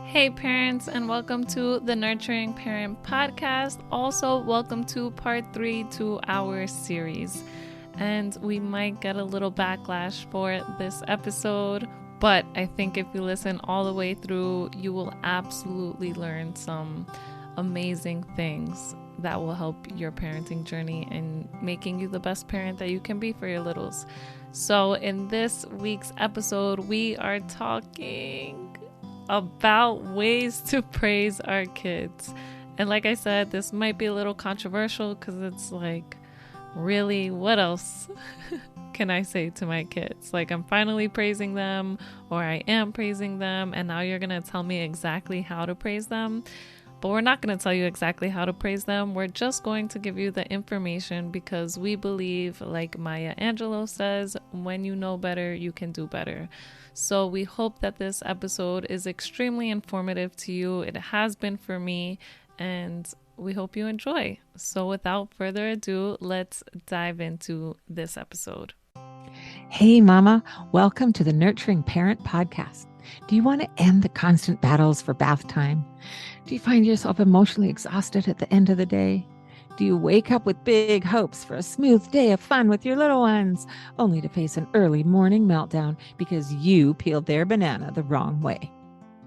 Hey parents, and welcome to the Nurturing Parent Podcast. Also, welcome to part 3 to our series. And we might get a little backlash for this episode, but I think if you listen all the way through, you will absolutely learn some amazing things that will help your parenting journey and making you the best parent that you can be for your littles. So in this week's episode, we are talking about ways to praise our kids. And like I said, this might be a little controversial because it's like, really, what else can I say to my kids? Like, I'm finally praising them, or I am praising them, and now you're going to tell me exactly how to praise them. But we're not going to tell you exactly how to praise them. We're just going to give you the information because we believe, like Maya Angelou says, when you know better, you can do better. So we hope that this episode is extremely informative to you. It has been for me, and we hope you enjoy. So without further ado, let's dive into this episode. Hey, Mama. Welcome to the Nurturing Parent Podcast. Do you want to end the constant battles for bath time? Do you find yourself emotionally exhausted at the end of the day? Do you wake up with big hopes for a smooth day of fun with your little ones, only to face an early morning meltdown because you peeled their banana the wrong way?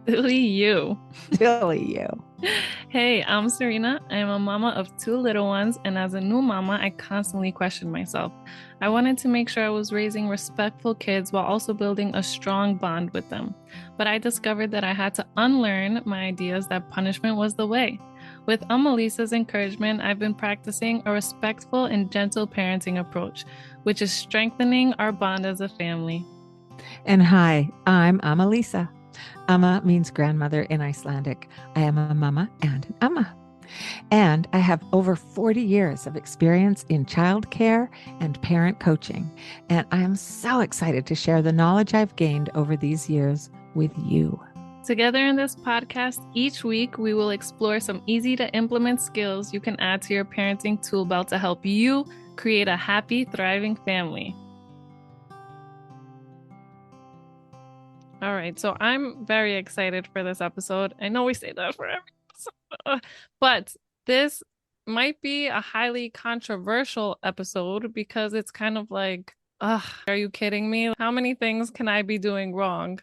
Silly you. Silly you. Hey, I'm Serena. I'm a mama of 2 little ones, and as a new mama, I constantly questioned myself. I wanted to make sure I was raising respectful kids while also building a strong bond with them. But I discovered that I had to unlearn my ideas that punishment was the way. With Lisa's encouragement, I've been practicing a respectful and gentle parenting approach, which is strengthening our bond as a family. And hi, I'm Lisa. Amma means grandmother in Icelandic. I am a mama and an amma. And I have over 40 years of experience in childcare and parent coaching. And I am so excited to share the knowledge I've gained over these years with you. Together in this podcast, each week we will explore some easy to implement skills you can add to your parenting tool belt to help you create a happy, thriving family. All right, so I'm very excited for this episode. I know we say that for every episode, but this might be a highly controversial episode because it's kind of like, are you kidding me? How many things can I be doing wrong?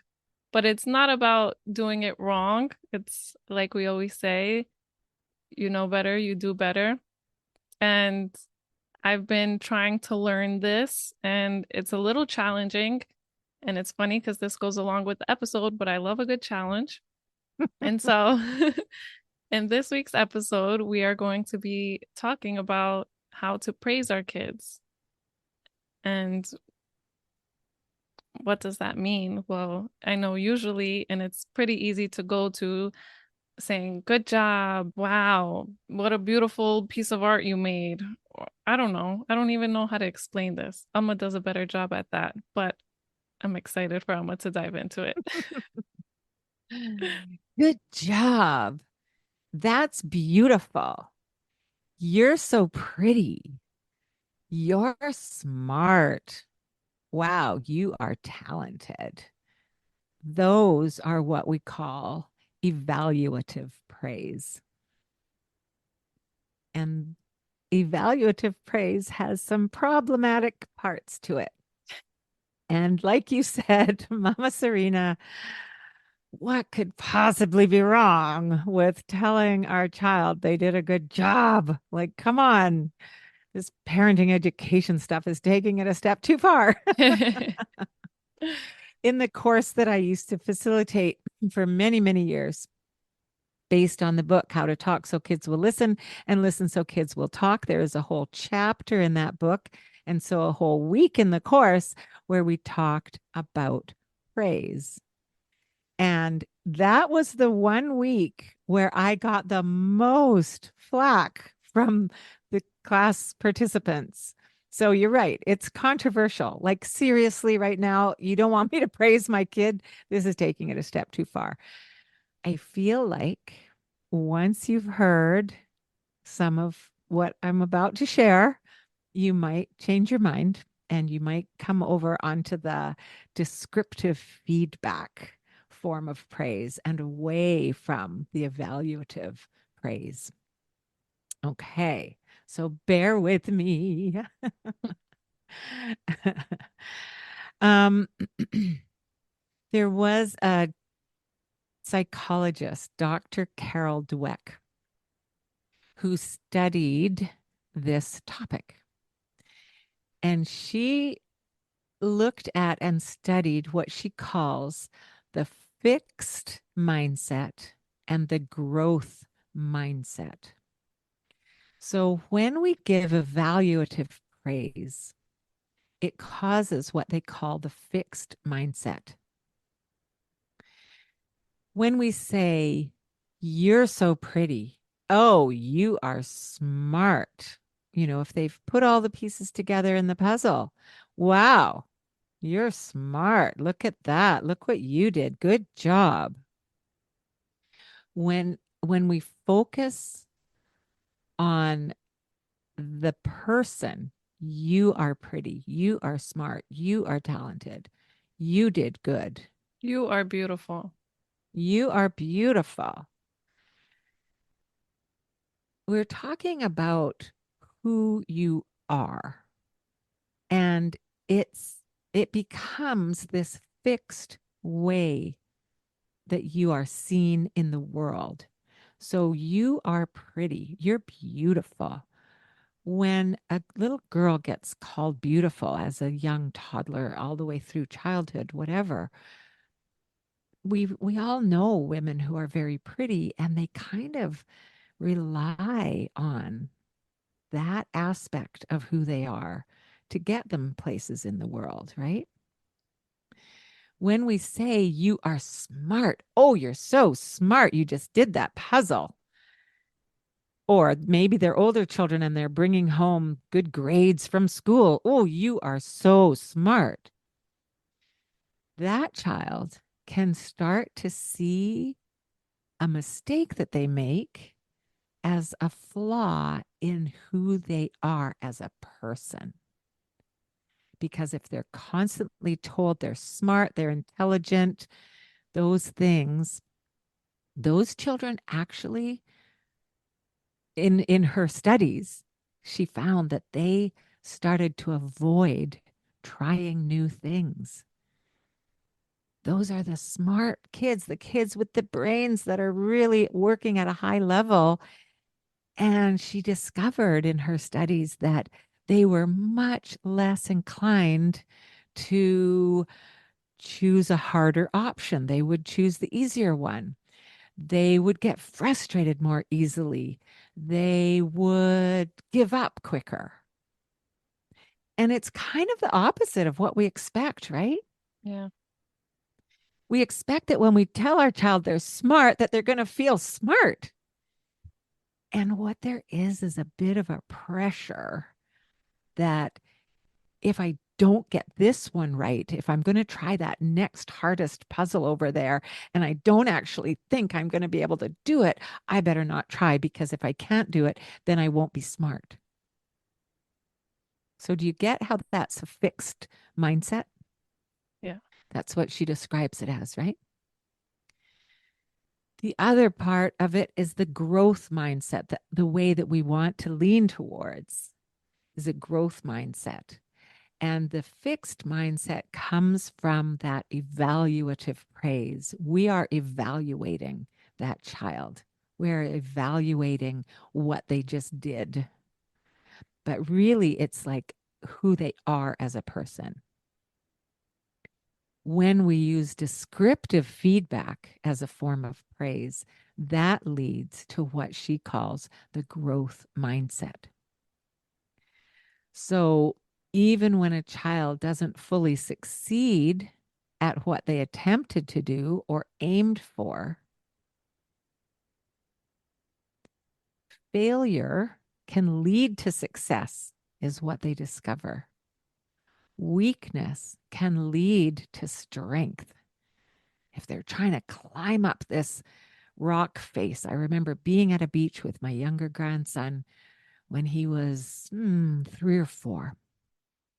But it's not about doing it wrong. It's like we always say, you know better, you do better. And I've been trying to learn this, and it's a little challenging. And it's funny because this goes along with the episode, but I love a good challenge. And so in this week's episode, we are going to be talking about how to praise our kids. And what does that mean? Well, I know usually, and it's pretty easy to go to saying, good job, wow, what a beautiful piece of art you made. I don't know. I don't even know how to explain this. Amma does a better job at that, but I'm excited for Amma to dive into it. Good job. That's beautiful. You're so pretty. You're smart. Wow, you are talented. Those are what we call evaluative praise. And evaluative praise has some problematic parts to it. And like you said, Mama Serena, what could possibly be wrong with telling our child they did a good job? Like, come on. This parenting education stuff is taking it a step too far. In the course that I used to facilitate for many, many years, based on the book, How to Talk So Kids Will Listen and Listen So Kids Will Talk, there is a whole chapter in that book. And so a whole week in the course where we talked about praise. And that was the one week where I got the most flack from the class participants. So you're right. It's controversial. Like, seriously, right now, you don't want me to praise my kid. This is taking it a step too far. I feel like once you've heard some of what I'm about to share, you might change your mind and you might come over onto the descriptive feedback form of praise and away from the evaluative praise. Okay, so bear with me. um, there was a psychologist, Dr. Carol Dweck, who studied this topic. And she looked at and studied what she calls the fixed mindset and the growth mindset. So when we give evaluative praise, it causes what they call the fixed mindset. When we say, "You're so pretty," "Oh, you are smart," if they've put all the pieces together in the puzzle, "Wow, you're smart. Look at that. Look what you did. Good job." When we focus on the person, "You are pretty, you are smart, you are talented, you did good, You are beautiful. you are beautiful," we're talking about who you are. And it becomes this fixed way that you are seen in the world. So you are pretty, you're beautiful. When a little girl gets called beautiful as a young toddler, all the way through childhood, whatever, we all know women who are very pretty, and they kind of rely on that aspect of who they are to get them places in the world, right? When we say, "You are smart," "Oh, you're so smart, you just did that puzzle." Or maybe they're older children and they're bringing home good grades from school. "Oh, you are so smart." That child can start to see a mistake that they make as a flaw in who they are as a person. Because if they're constantly told they're smart, they're intelligent, those things, those children actually, in her studies, she found that they started to avoid trying new things. Those are the smart kids, the kids with the brains that are really working at a high level. And she discovered in her studies that they were much less inclined to choose a harder option. They would choose the easier one. They would get frustrated more easily. They would give up quicker. And it's kind of the opposite of what we expect, right? Yeah. We expect that when we tell our child they're smart, that they're going to feel smart. And what there is a bit of a pressure that if I don't get this one right, if I'm going to try that next hardest puzzle over there, and I don't actually think I'm going to be able to do it, I better not try, because if I can't do it, then I won't be smart. So do you get how that's a fixed mindset? Yeah. That's what she describes it as, right? The other part of it is the growth mindset, the way that we want to lean towards is a growth mindset. And the fixed mindset comes from that evaluative praise. We are evaluating that child. We're evaluating what they just did. But really, it's like who they are as a person. When we use descriptive feedback as a form of praise, that leads to what she calls the growth mindset. So even when a child doesn't fully succeed at what they attempted to do or aimed for, failure can lead to success, is what they discover. Weakness can lead to strength. If they're trying to climb up this rock face, I remember being at a beach with my younger grandson when he was 3 or 4.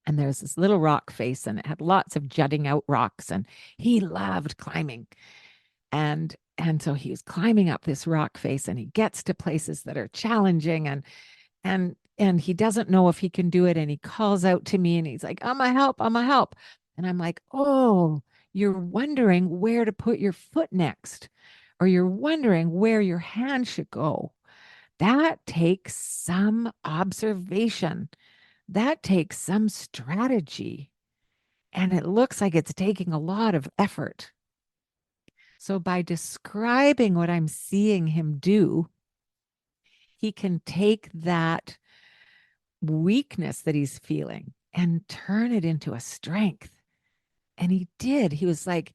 And there's this little rock face, and it had lots of jutting out rocks, and he loved climbing. And so he was climbing up this rock face, and he gets to places that are challenging, and he doesn't know if he can do it, and he calls out to me, and he's like, I'm a help, I'm a help. And I'm like, oh, you're wondering where to put your foot next, or you're wondering where your hand should go. That takes some observation. That takes some strategy. And it looks like it's taking a lot of effort. So by describing what I'm seeing him do, he can take that weakness that he's feeling and turn it into a strength. And he did. He was like,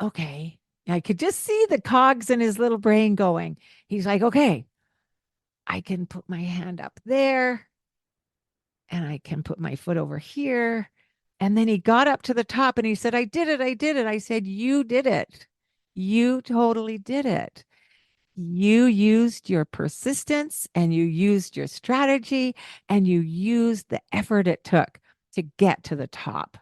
okay. I could just see the cogs in his little brain going. He's like, okay, I can put my hand up there and I can put my foot over here. And then he got up to the top and he said, I did it. I did it. I said, you did it. You totally did it. You used your persistence and you used your strategy and you used the effort it took to get to the top.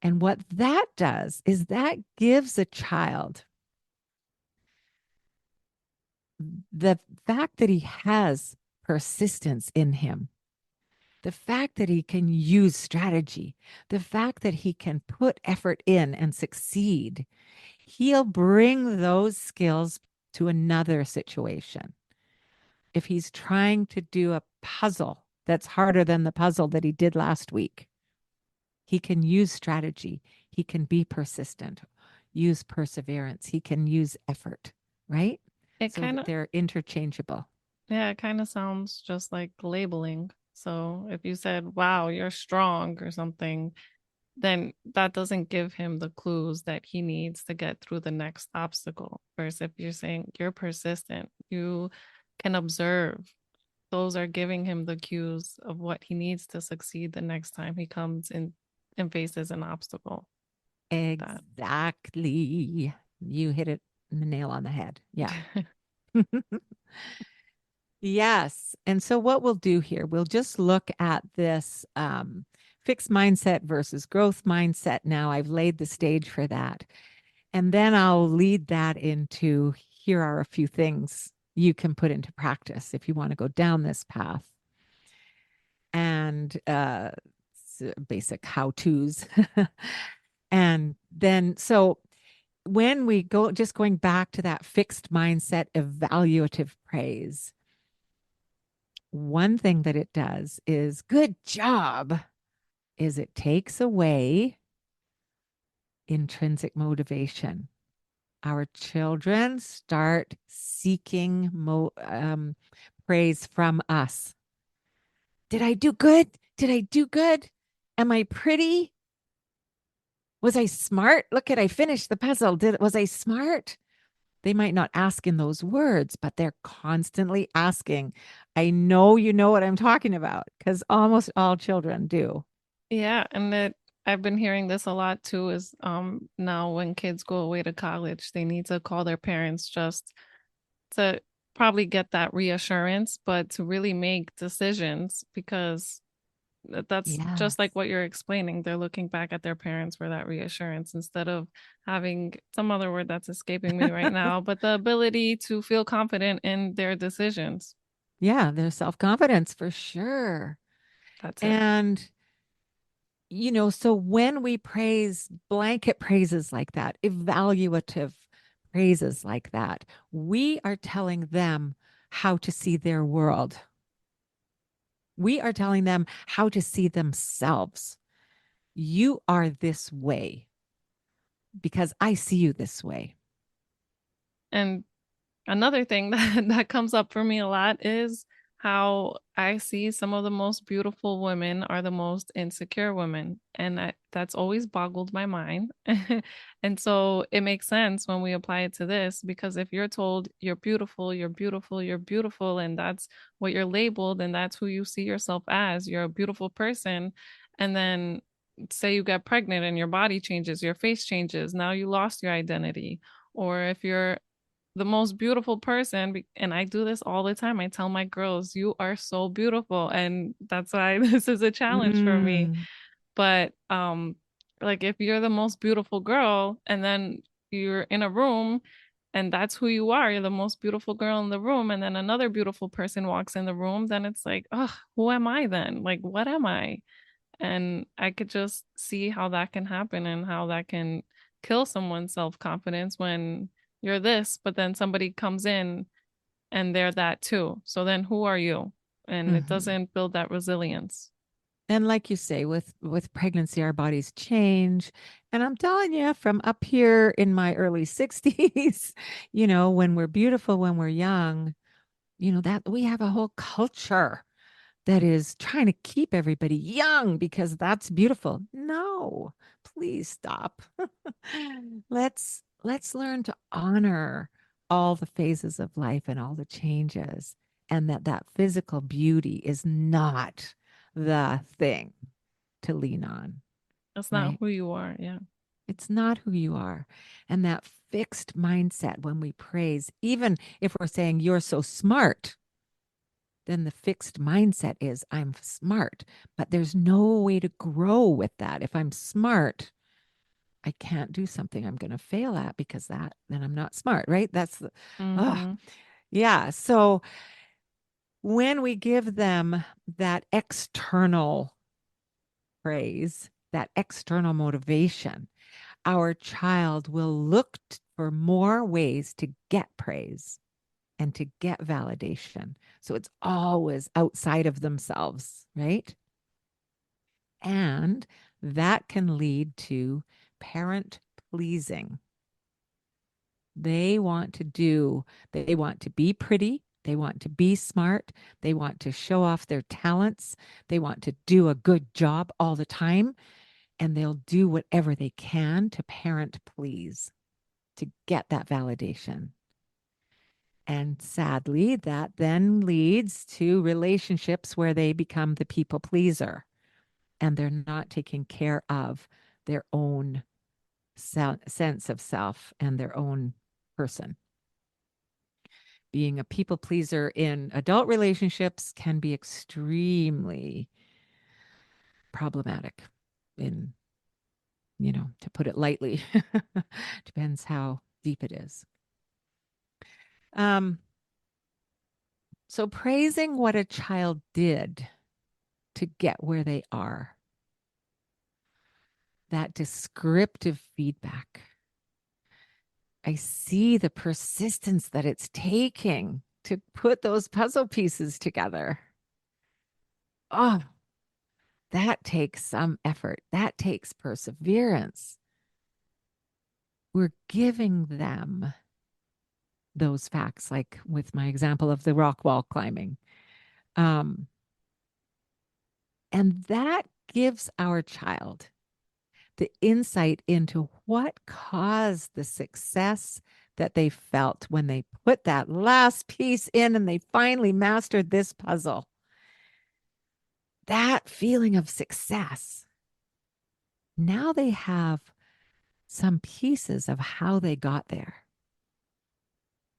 And what that does is that gives a child the fact that he has persistence in him, the fact that he can use strategy, the fact that he can put effort in and succeed. He'll bring those skills to another situation. If he's trying to do a puzzle that's harder than the puzzle that he did last week, he can use strategy. He can be persistent, use perseverance. He can use effort, right? It So kind that of, they're interchangeable. yeah, it kind of sounds just like labeling. So if you said, wow, you're strong or something, then that doesn't give him the clues that he needs to get through the next obstacle. Whereas if you're saying you're persistent, you can observe, those are giving him the cues of what he needs to succeed the next time he comes in and faces an obstacle. That Exactly. You hit it the nail on the head. Yeah. Yes. And so, what we'll do here, we'll just look at this fixed mindset versus growth mindset. Now, I've laid the stage for that. And then I'll lead that into here are a few things you can put into practice if you want to go down this path. And basic how to's. And then, so when we go, just going back to that fixed mindset, evaluative praise, one thing that it does is good job, is it takes away intrinsic motivation. Our children start seeking praise from us. Did I do good? Did I do good? Am I pretty? Was I smart? Look at, I finished the puzzle. Was I smart? They might not ask in those words, but they're constantly asking. I know you know what I'm talking about because almost all children do. yeah, and that I've been hearing this a lot too is now when kids go away to college, they need to call their parents just to probably get that reassurance, but to really make decisions because that's Yes. just like what you're explaining. They're looking back at their parents for that reassurance instead of having some other word that's escaping me right now, but the ability to feel confident in their decisions. Yeah, their self-confidence for sure. That's it. And so when we praise blanket praises like that, evaluative praises like that, we are telling them how to see their world. We are telling them how to see themselves. You are this way because I see you this way. And another thing that comes up for me a lot is how I see some of the most beautiful women are the most insecure women. And that's always boggled my mind. And so it makes sense when we apply it to this, because if you're told you're beautiful, you're beautiful, you're beautiful, and that's what you're labeled, and that's who you see yourself as, you're a beautiful person. And then say you get pregnant and your body changes, your face changes, now you lost your identity. Or if you're the most beautiful person, and I do this all the time, I tell my girls, you are so beautiful, and that's why this is a challenge for me. Mm, But Like if you're the most beautiful girl and then you're in a room and that's who you are, you're the most beautiful girl in the room, and then another beautiful person walks in the room, then it's like, oh, who am I then? Like, what am I? And I could just see how that can happen and how that can kill someone's self-confidence when you're this, but then somebody comes in and they're that too. So then who are you? And it Mhm. doesn't build that resilience. And like you say, with pregnancy, our bodies change. And I'm telling you, from up here in my early 60s, when we're beautiful, when we're young, that we have a whole culture that is trying to keep everybody young because that's beautiful. No, please stop. Let's learn to honor all the phases of life and all the changes, and that physical beauty is not the thing to lean on, That's not right? who you are. Yeah. It's not who you are. And that fixed mindset when we praise, even if we're saying you're so smart, then the fixed mindset is I'm smart, but there's no way to grow with that. If I'm smart, I can't do something I'm going to fail at because then I'm not smart, right? That's the, oh, Mm-hmm. yeah. So when we give them that external praise, that external motivation, our child will look for more ways to get praise and to get validation. So it's always outside of themselves, right? And that can lead to parent pleasing. They want to they want to be pretty. They want to be smart. They want to show off their talents. They want to do a good job all the time. And they'll do whatever they can to parent please, to get that validation. And sadly, that then leads to relationships where they become the people pleaser and they're not taking care of their own sense of self and their own person. Being a people pleaser in adult relationships can be extremely problematic in, to put it lightly. Depends how deep it is. Um, so praising what a child did to get where they are, that descriptive feedback. I see the persistence that it's taking to put those puzzle pieces together. Oh, that takes some effort. That takes perseverance. We're giving them those facts, like with my example of the rock wall climbing. Um, and that gives our child the insight into what caused the success that they felt when they put that last piece in and they finally mastered this puzzle. That feeling of success. Now they have some pieces of how they got there.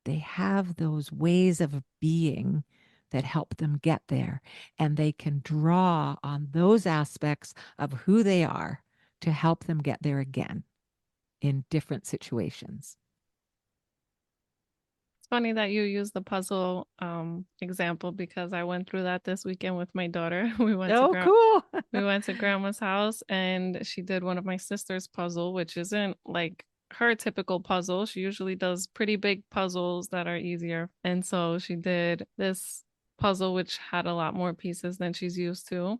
They have those ways of being that help them get there, and they can draw on those aspects of who they are to help them get there again in different situations. It's funny that you use the puzzle example because I went through that this weekend with my daughter. Oh, cool. We went to grandma's house and she did one of my sister's puzzle, which isn't like her typical puzzle. She usually does pretty big puzzles that are easier. And so she did this puzzle which had a lot more pieces than she's used to.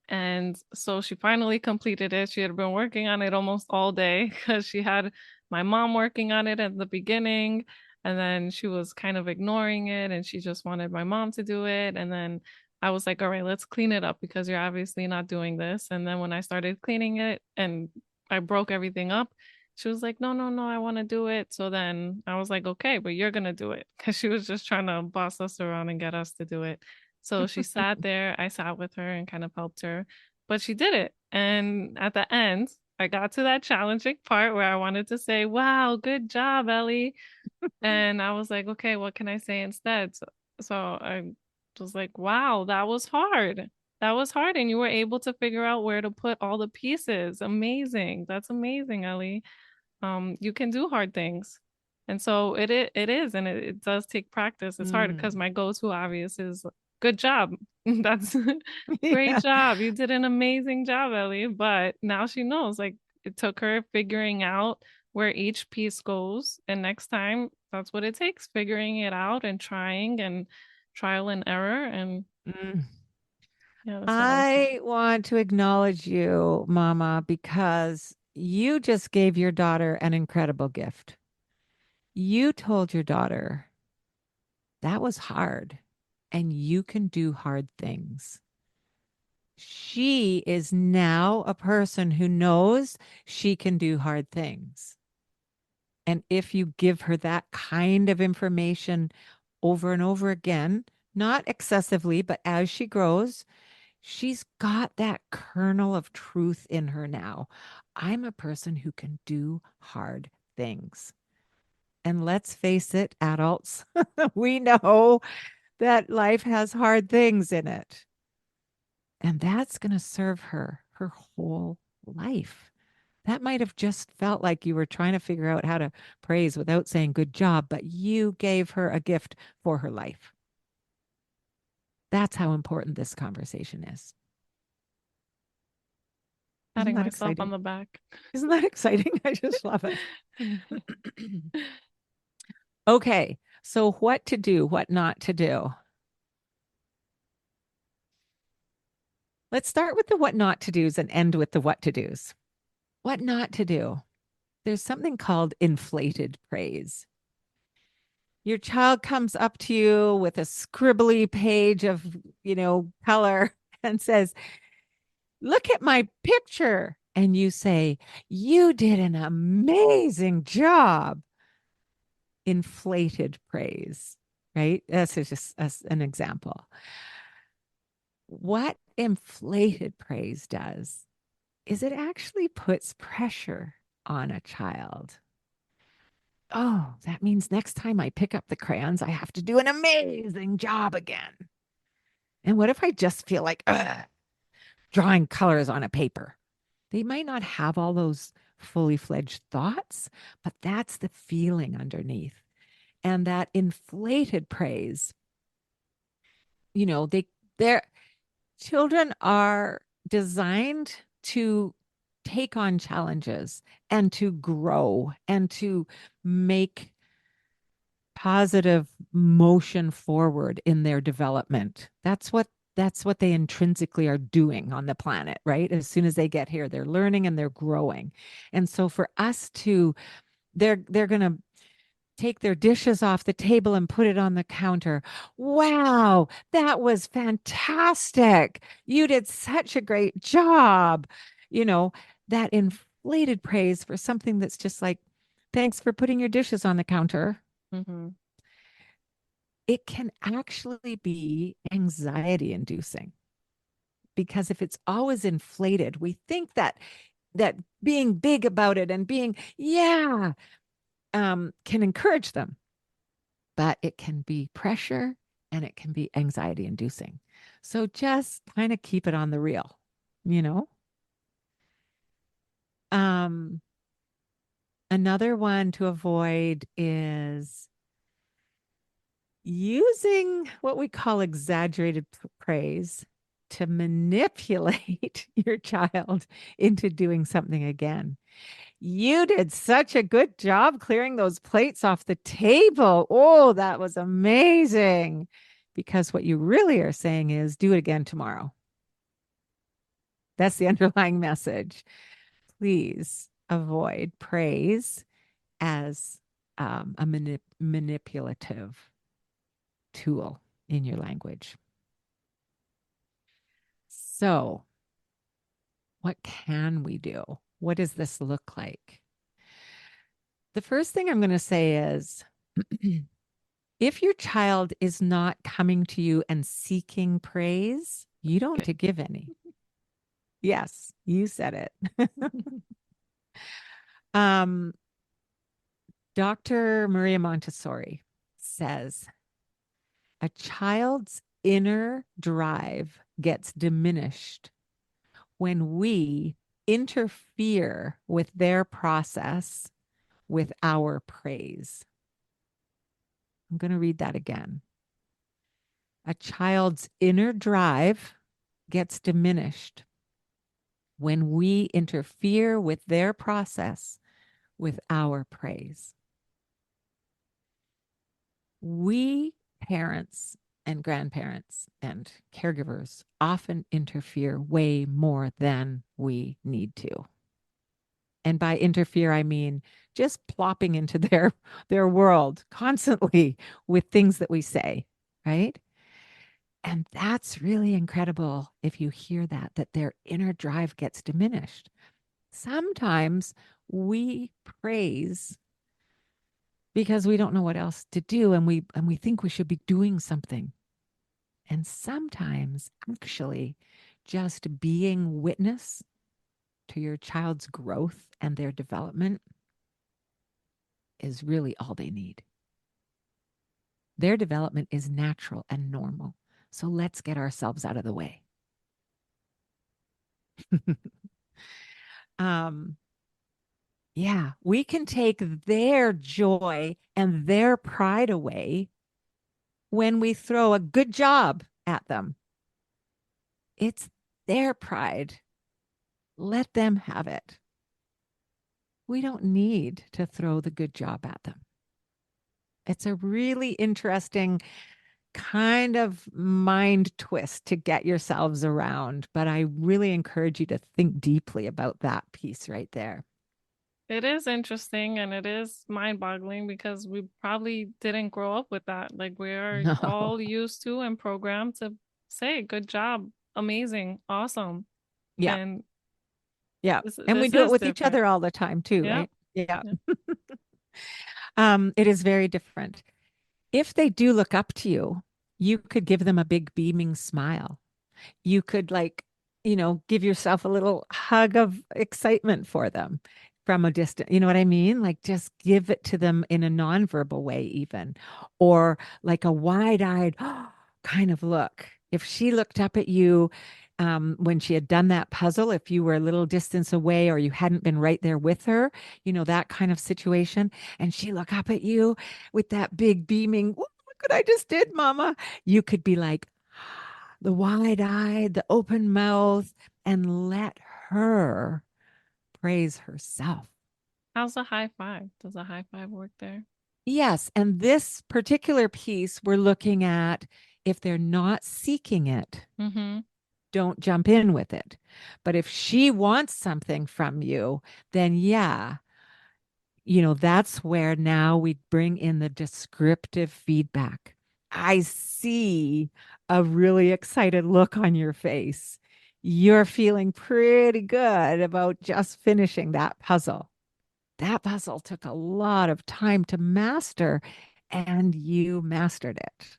And so she finally completed it. She had been working on it almost all day because she had my mom working on it at the beginning. And then she was kind of ignoring it and she just wanted my mom to do it. And then I was like, all right, let's clean it up because you're obviously not doing this. And then when I started cleaning it and I broke everything up, she was like, no, no, no, I want to do it. So then I was like, okay, but you're going to do it because she was just trying to boss us around and get us to do it. So she sat there, I sat with her and kind of helped her, but she did it. And at the end, I got to that challenging part where I wanted to say, wow, good job, Ellie. And I was like, okay, what can I say instead? So I was like, wow, that was hard. That was hard, and you were able to figure out where to put all the pieces. Amazing. That's amazing, Ellie. You can do hard things. And so it is, and it does take practice. It's hard because Mm. my go-to obvious is good job. That's great Yeah. job. You did an amazing job, Ellie. But now she knows, like it took her figuring out where each piece goes. And next time, that's what it takes, figuring it out and trying and trial and error. And Mm. yeah, that's what I think. I want to acknowledge you, Mama, because you just gave your daughter an incredible gift. You told your daughter that was hard and you can do hard things. She is now a person who knows she can do hard things. And if you give her that kind of information over and over again, not excessively, but as she grows, she's got that kernel of truth in her now. I'm a person who can do hard things. And let's face it, adults, we know that life has hard things in it. And that's going to serve her whole life. That might have just felt like you were trying to figure out how to praise without saying good job, but you gave her a gift for her life. That's how important this conversation is. Isn't Patting that myself on exciting? the back. Isn't that exciting? I just love it. Okay. So, what to do, what not to do? Let's start with the what not to do's and end with the what to do's. What not to do? There's something called inflated praise. Your child comes up to you with a scribbly page of, color and says, "Look at my picture." And you say, "You did an amazing job." Inflated praise, right? This is just an example. What inflated praise does is it actually puts pressure on a child. Oh, that means next time I pick up the crayons, I have to do an amazing job again. And what if I just feel like drawing colors on a paper? They might not have all those fully fledged thoughts, but that's the feeling underneath. And that inflated praise, their children are designed to take on challenges and to grow and to make positive motion forward in their development. That's what they intrinsically are doing on the planet, right? As soon as they get here, they're learning and they're growing. And so for us to they're going to take their dishes off the table and put it on the counter. Wow, that was fantastic. You did such a great job. You know, that inflated praise for something that's just like, thanks for putting your dishes on the counter. Mm-hmm. It can actually be anxiety inducing because if it's always inflated, we think that being big about it and being, yeah, can encourage them, but it can be pressure and it can be anxiety inducing. So just kind of keep it on the real, you know? Um, Another one to avoid is using what we call exaggerated praise to manipulate your child into doing something again. You did such a good job clearing those plates off the table. Oh, that was amazing. Because what you really are saying is do it again tomorrow. That's the underlying message. Please avoid praise as a manipulative tool in your language. So, what can we do? What does this look like? The first thing I'm going to say is if your child is not coming to you and seeking praise, you don't get to give any. Yes, you said it. um, Dr. Maria Montessori says a child's inner drive gets diminished when we interfere with their process with our praise. I'm going to read that again. A child's inner drive gets diminished when we interfere with their process with our praise. We parents and grandparents and caregivers often interfere way more than we need to. And by interfere, I mean just plopping into their world constantly with things that we say, right? And that's really incredible if you hear that their inner drive gets diminished. Sometimes we praise because we don't know what else to do, and we think we should be doing something. And sometimes actually just being witness to your child's growth and their development is really all they need. Their development is natural and normal. So let's get ourselves out of the way. Yeah, we can take their joy and their pride away when we throw a good job at them. It's their pride. Let them have it. We don't need to throw the good job at them. It's a really interesting kind of mind twist to get yourselves around, but I really encourage you to think deeply about that piece right there. It is interesting and it is mind-boggling because we probably didn't grow up with that. Like we are No. all used to and programmed to say, "Good job, amazing, awesome," Yeah. and Yeah. this And we this do it is with each different. other all the time too, Yeah, right? Yeah. yeah. It is very different. If they do look up to you, you could give them a big beaming smile. You could give yourself a little hug of excitement for them from a distance. You know what I mean? Like just give it to them in a nonverbal way, even, or like a wide-eyed kind of look. If she looked up at you when she had done that puzzle, if you were a little distance away or you hadn't been right there with her, that kind of situation, and she look up at you with that big beaming, "Look what I just did, Mama." You could be like, the wide eyed, the open mouth, and let her praise herself. How's a high five? Does a high five work there? Yes. And this particular piece, we're looking at if they're not seeking it, Mm-hmm. don't jump in with it. But if she wants something from you, then yeah, that's where now we bring in the descriptive feedback. I see a really excited look on your face. You're feeling pretty good about just finishing that puzzle. That puzzle took a lot of time to master, and you mastered it.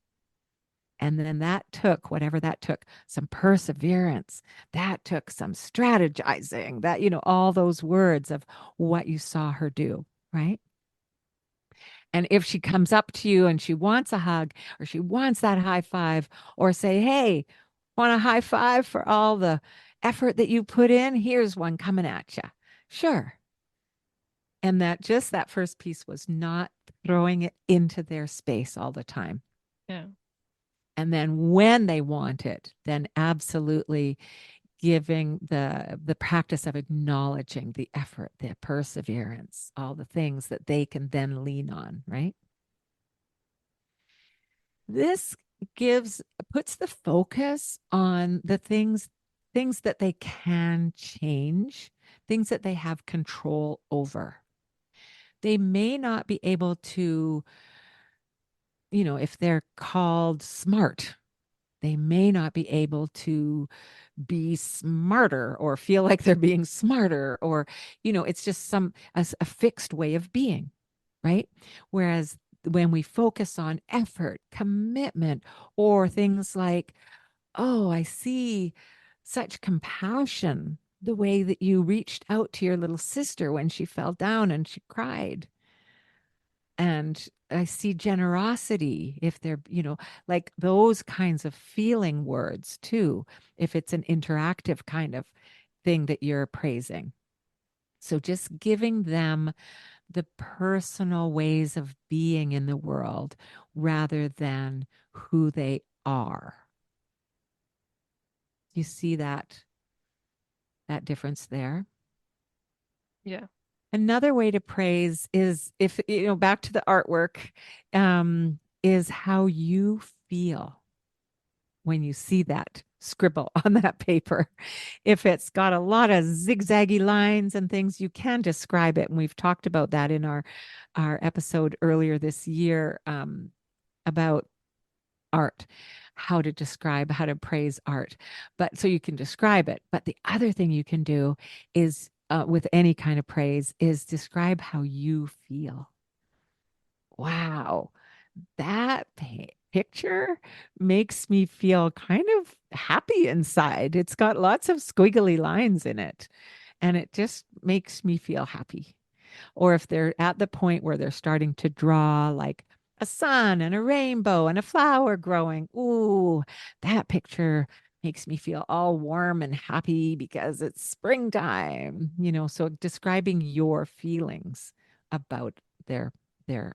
And then that took whatever that took, some perseverance, that took some strategizing, that, all those words of what you saw her do, right? And if she comes up to you and she wants a hug or she wants that high five, or say, "Hey, want a high five for all the effort that you put in? Here's one coming at you." Sure. And that first piece was not throwing it into their space all the time. Yeah. And then when they want it, then absolutely giving the practice of acknowledging the effort, the perseverance, all the things that they can then lean on, right? This puts the focus on the things that they can change, things that they have control over. They may not be able to, if they're called smart, they may not be able to be smarter or feel like they're being smarter, or it's just a fixed way of being, right? Whereas when we focus on effort, commitment, or things like, "Oh, I see such compassion, the way that you reached out to your little sister when she fell down and she cried. And I see generosity if they're, like those kinds of feeling words too, if it's an interactive kind of thing that you're praising. So just giving them the personal ways of being in the world rather than who they are. You see that difference there? Yeah. Another way to praise is if, back to the artwork, is how you feel when you see that scribble on that paper. If it's got a lot of zigzaggy lines and things, you can describe it. And we've talked about that in our episode earlier this year, about art, how to describe, how to praise art. But so you can describe it. But the other thing you can do is, with any kind of praise, is describe how you feel. Wow, that picture makes me feel kind of happy inside. It's got lots of squiggly lines in it, and it just makes me feel happy. Or if they're at the point where they're starting to draw like a sun and a rainbow and a flower growing, ooh, that picture makes me feel all warm and happy because it's springtime. So describing your feelings about their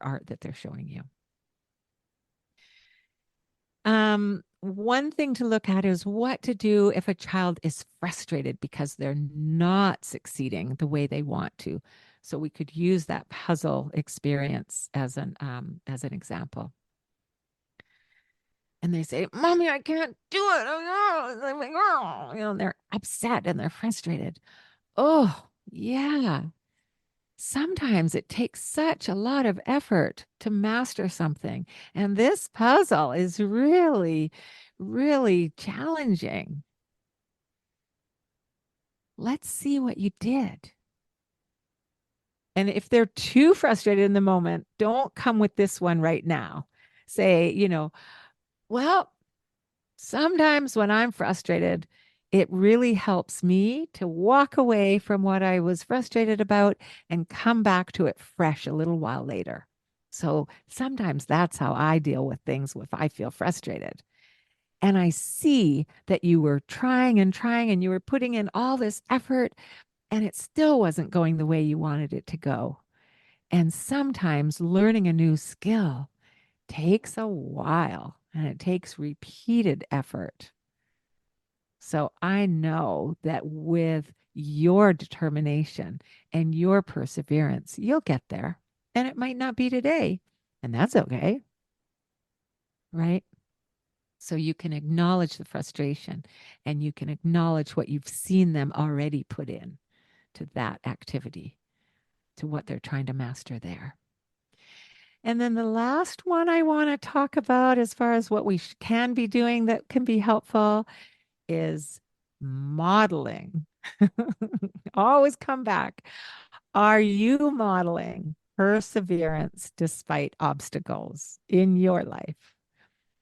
art that they're showing you. One thing to look at is what to do if a child is frustrated because they're not succeeding the way they want to. So we could use that puzzle experience as an example. And they say, "Mommy, I can't do it." Oh, no. I'm like, oh, and they're upset and they're frustrated. Oh, yeah. Sometimes it takes such a lot of effort to master something. And this puzzle is really, really challenging. Let's see what you did. And if they're too frustrated in the moment, don't come with this one right now. Say, well, sometimes when I'm frustrated, it really helps me to walk away from what I was frustrated about and come back to it fresh a little while later. So sometimes that's how I deal with things if I feel frustrated. And I see that you were trying and trying and you were putting in all this effort and it still wasn't going the way you wanted it to go. And sometimes learning a new skill takes a while and it takes repeated effort. So I know that with your determination and your perseverance, you'll get there. And it might not be today, and that's okay, right? So you can acknowledge the frustration and you can acknowledge what you've seen them already put in to that activity, to what they're trying to master there. And then the last one I want to talk about, as far as what we can be doing that can be helpful, is modeling. Always come back. Are you modeling perseverance despite obstacles in your life?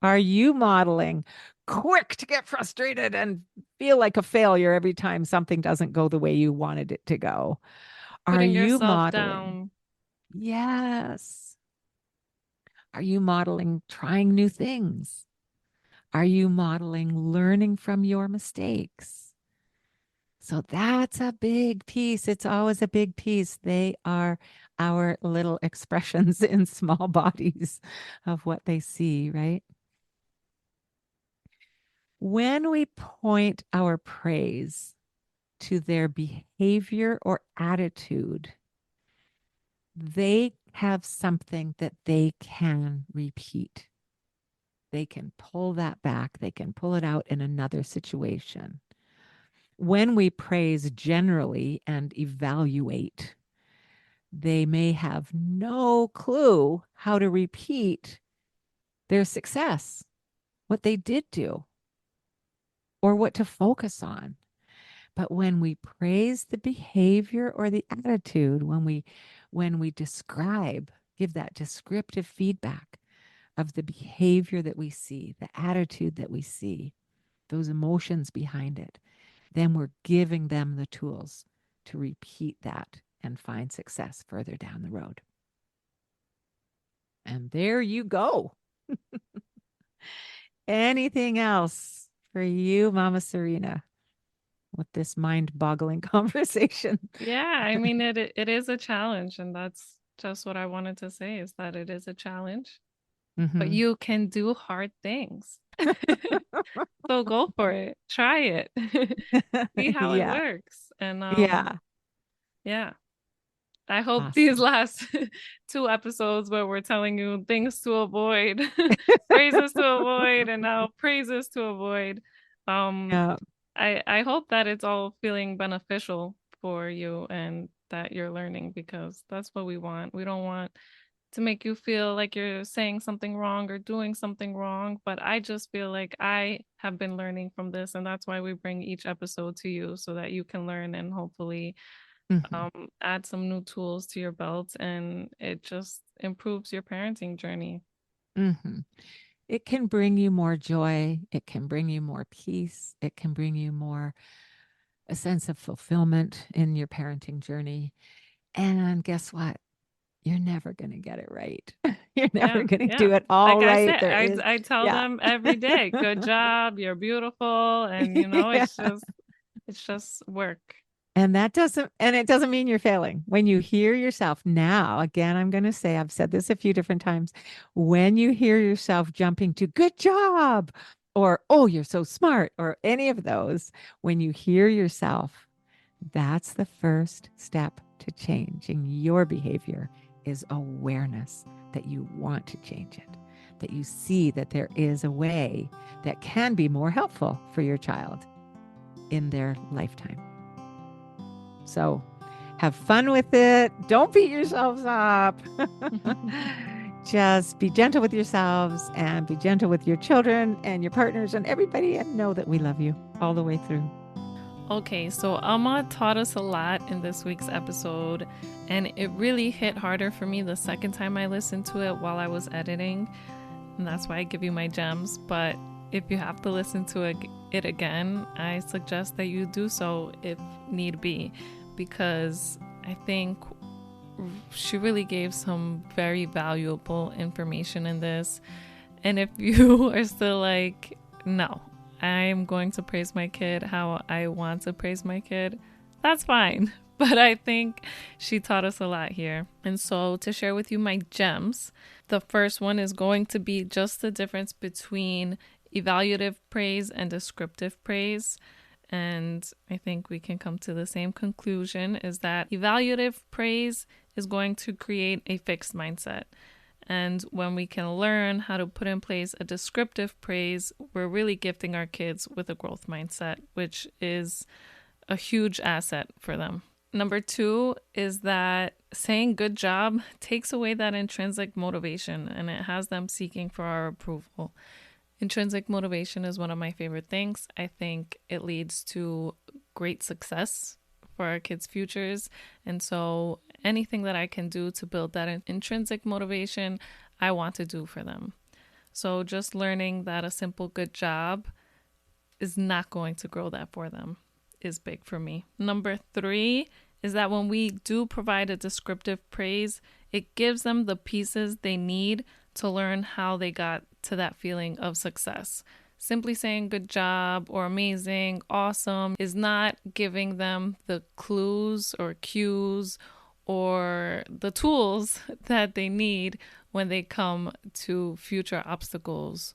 Are you modeling quick to get frustrated and feel like a failure every time something doesn't go the way you wanted it to go? Are Putting you yourself modeling? down. Yes. Are you modeling trying new things? Are you modeling learning from your mistakes? So that's a big piece. It's always a big piece. They are our little expressions in small bodies of what they see, right? When we point our praise to their behavior or attitude, they have something that they can repeat. They can pull that back, they can pull it out in another situation. When we praise generally and evaluate, they may have no clue how to repeat their success, what they did do, or what to focus on. But when we praise the behavior or the attitude, when we describe, give that descriptive feedback of the behavior that we see, the attitude that we see, those emotions behind it, then we're giving them the tools to repeat that and find success further down the road. And there you go. Anything else for you, Mama Serena, with this mind-boggling conversation? Yeah, I mean it is a challenge, and that's just what I wanted to say is that it is a challenge, but Mm-hmm. you can do hard things. So go for it. Try it. See how it Yeah. works. And Yeah. yeah. I hope these Awesome. last two episodes where we're telling you things to avoid, phrases to avoid, and now praises to avoid. Um, Yeah. I hope that it's all feeling beneficial for you and that you're learning because that's what we want. We don't want to make you feel like you're saying something wrong or doing something wrong, but I just feel like I have been learning from this, and that's why we bring each episode to you so that you can learn and hopefully Mm-hmm. add some new tools to your belt, and it just improves your parenting journey. Mm-hmm. It can bring you more joy. It can bring you more peace. It can bring you more a sense of fulfillment in your parenting journey. And guess what? You're never going to get it right. You're never Yeah, going to yeah. do it Like all I right. said, There is, I tell yeah. them every day, good job, you're beautiful, and Yeah. it's just work. And it doesn't mean you're failing. When you hear yourself now, again, I'm going to say, I've said this a few different times. When you hear yourself jumping to good job or, oh, you're so smart or any of those, when you hear yourself, that's the first step to changing your behavior is awareness that you want to change it, that you see that there is a way that can be more helpful for your child in their lifetime. So have fun with it. Don't beat yourselves up. Just be gentle with yourselves and be gentle with your children and your partners and everybody, and know that we love you all the way through. Okay, so Alma taught us a lot in this week's episode, and it really hit harder for me the second time I listened to it while I was editing, and that's why I give you my gems. But if you have to listen to it again, I suggest that you do so if need be, because I think she really gave some very valuable information in this. And if you are still like, no, I'm going to praise my kid how I want to praise my kid, that's fine. But I think she taught us a lot here. And so to share with you my gems, the first one is going to be just the difference between evaluative praise and descriptive praise. And I think we can come to the same conclusion, is that evaluative praise is going to create a fixed mindset. And when we can learn how to put in place a descriptive praise, we're really gifting our kids with a growth mindset, which is a huge asset for them. Number two is that saying good job takes away that intrinsic motivation, and it has them seeking for our approval. Intrinsic motivation is one of my favorite things. I think it leads to great success for our kids' futures. And so anything that I can do to build that intrinsic motivation, I want to do for them. So just learning that a simple good job is not going to grow that for them is big for me. Number three is that when we do provide a descriptive praise, it gives them the pieces they need to learn how they got to that feeling of success. Simply saying good job or amazing, awesome is not giving them the clues or cues or the tools that they need when they come to future obstacles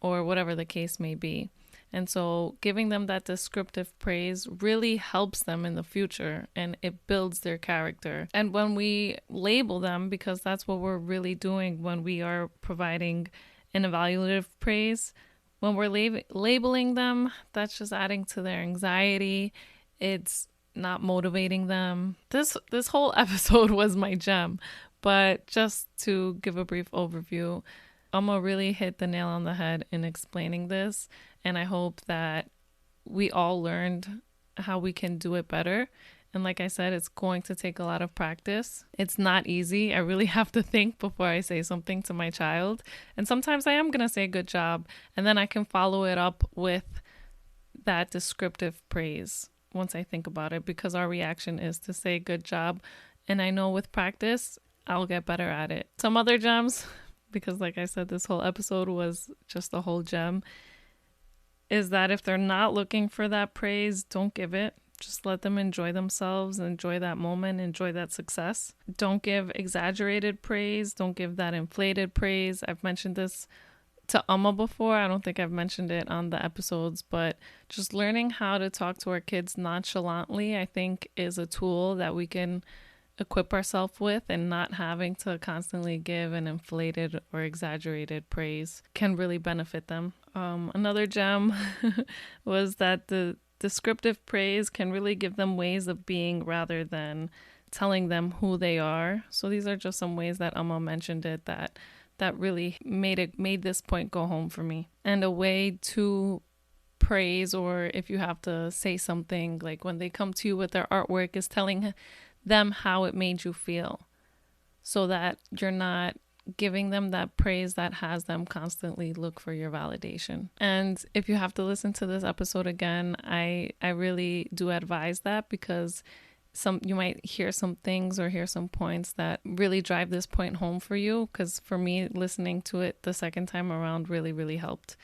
or whatever the case may be. And so giving them that descriptive praise really helps them in the future, and it builds their character. And when we label them, because that's what we're really doing when we are providing an evaluative praise, when we're labeling them, that's just adding to their anxiety. It's not motivating them. This whole episode was my gem, but just to give a brief overview, Alma really hit the nail on the head in explaining this, and I hope that we all learned how we can do it better. And like I said, it's going to take a lot of practice. It's not easy. I really have to think before I say something to my child. And sometimes I am going to say good job, and then I can follow it up with that descriptive praise once I think about it, because our reaction is to say good job. And I know with practice, I'll get better at it. Some other gems, because like I said, this whole episode was just a whole gem, is that if they're not looking for that praise, don't give it. Just let them enjoy themselves, enjoy that moment, enjoy that success. Don't give exaggerated praise. Don't give that inflated praise. I've mentioned this to Amma before. I don't think I've mentioned it on the episodes, but just learning how to talk to our kids nonchalantly, I think, is a tool that we can equip ourselves with, and not having to constantly give an inflated or exaggerated praise can really benefit them. Another gem was that the descriptive praise can really give them ways of being rather than telling them who they are. So these are just some ways that Amma mentioned it that really made this point go home for me. And a way to praise, or if you have to say something, like when they come to you with their artwork, is telling them how it made you feel, so that you're not giving them that praise that has them constantly look for your validation. And if you have to listen to this episode again, I really do advise that, because you might hear some things or hear some points that really drive this point home for you, because for me, listening to it the second time around really helped.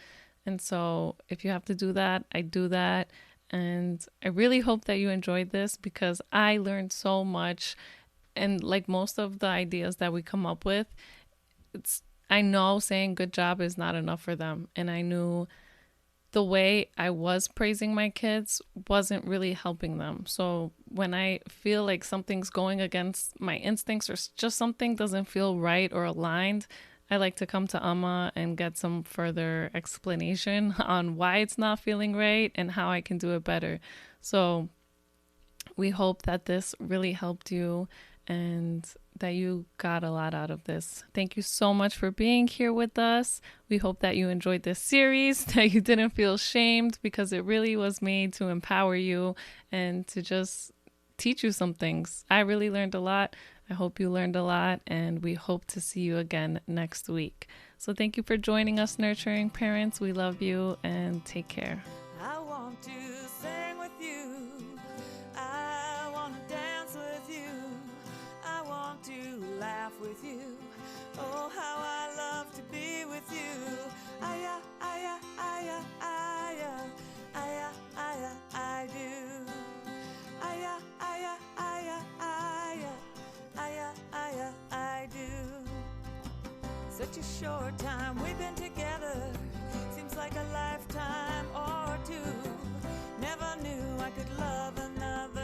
And so if you have to do that, I do that. And I really hope that you enjoyed this, because I learned so much. And like most of the ideas that we come up with, I know saying good job is not enough for them. And I knew the way I was praising my kids wasn't really helping them. So when I feel like something's going against my instincts, or just something doesn't feel right or aligned, I like to come to Amma and get some further explanation on why it's not feeling right and how I can do it better. So we hope that this really helped you and that you got a lot out of this. Thank you so much for being here with us. We hope that you enjoyed this series, that you didn't feel shamed, because it really was made to empower you and to just teach you some things. I really learned a lot. I hope you learned a lot, and we hope to see you again next week. So thank you for joining us, Nurturing Parents. We love you, and take care. I want to sing with you. I want to dance with you. I want to laugh with you. Oh, how I love to be with you. I do. I do. Such a short time we've been together. Seems like a lifetime or two. Never knew I could love another